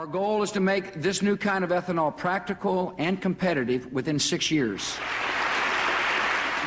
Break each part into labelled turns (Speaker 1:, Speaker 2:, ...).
Speaker 1: Our goal is to make this new kind of ethanol practical and competitive within 6 years.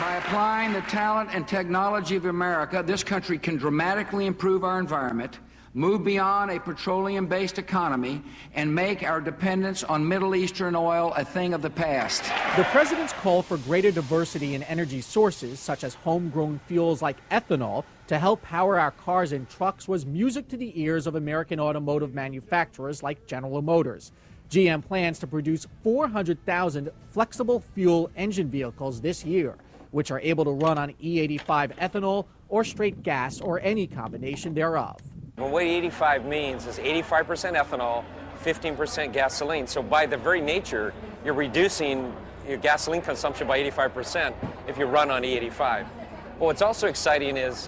Speaker 1: By applying the talent and technology of America, this country can dramatically improve our environment, move beyond a petroleum-based economy, and make our dependence on Middle Eastern oil a thing of the past.
Speaker 2: The president's call for greater diversity in energy sources, such as homegrown fuels like ethanol, to help power our cars and trucks was music to the ears of American automotive manufacturers like General Motors. GM plans to produce 400,000 flexible fuel engine vehicles this year, which are able to run on E85 ethanol or straight gas or any combination thereof.
Speaker 3: Well, what E85 means is 85% ethanol, 15% gasoline. So by the very nature, you're reducing your gasoline consumption by 85% if you run on E85. But what's also exciting is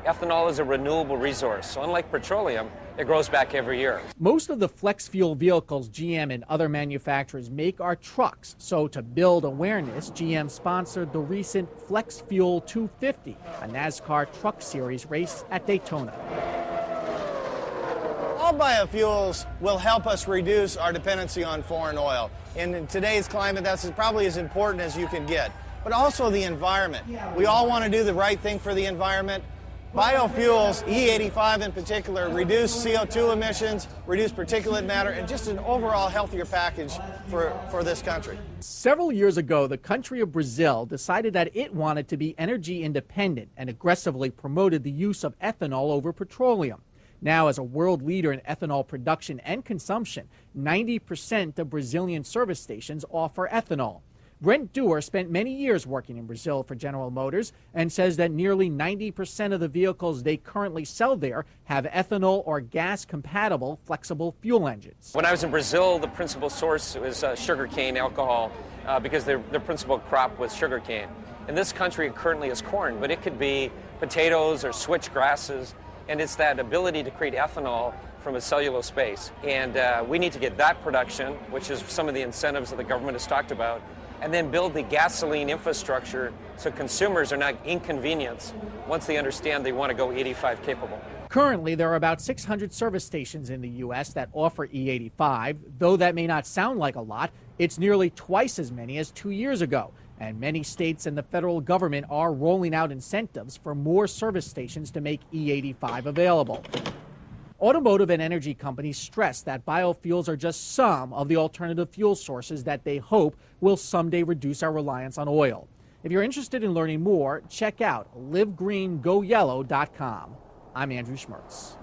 Speaker 3: ethanol is a renewable resource. So unlike petroleum, it grows back every year.
Speaker 2: Most of the flex fuel vehicles GM and other manufacturers make are trucks. So to build awareness, GM sponsored the recent Flex Fuel 250, a NASCAR truck series race at Daytona.
Speaker 4: All biofuels will help us reduce our dependency on foreign oil. In today's climate, that's probably as important as you can get. But also the environment. We all want to do the right thing for the environment. Biofuels, E85 in particular, reduce CO2 emissions, reduce particulate matter, and just an overall healthier package for this country.
Speaker 2: Several years ago, the country of Brazil decided that it wanted to be energy independent and aggressively promoted the use of ethanol over petroleum. Now, as a world leader in ethanol production and consumption, 90% of Brazilian service stations offer ethanol. Brent Dewar spent many years working in Brazil for General Motors and says that nearly 90% of the vehicles they currently sell there have ethanol or gas-compatible flexible fuel engines.
Speaker 3: When I was in Brazil, the principal source was sugarcane alcohol because their principal crop was sugarcane. In this country, it currently is corn, but it could be potatoes or switch grasses. And it's that ability to create ethanol from a cellulose base. And we need to get that production, which is some of the incentives that the government has talked about, and then build the gasoline infrastructure so consumers are not inconvenienced once they understand they want to go 85 capable.
Speaker 2: Currently, there are about 600 service stations in the U.S. that offer E85. Though that may not sound like a lot, it's nearly twice as many as 2 years ago. And many states and the federal government are rolling out incentives for more service stations to make E85 available. Automotive and energy companies stress that biofuels are just some of the alternative fuel sources that they hope will someday reduce our reliance on oil. If you're interested in learning more, check out livegreengoyellow.com. I'm Andrew Schmertz.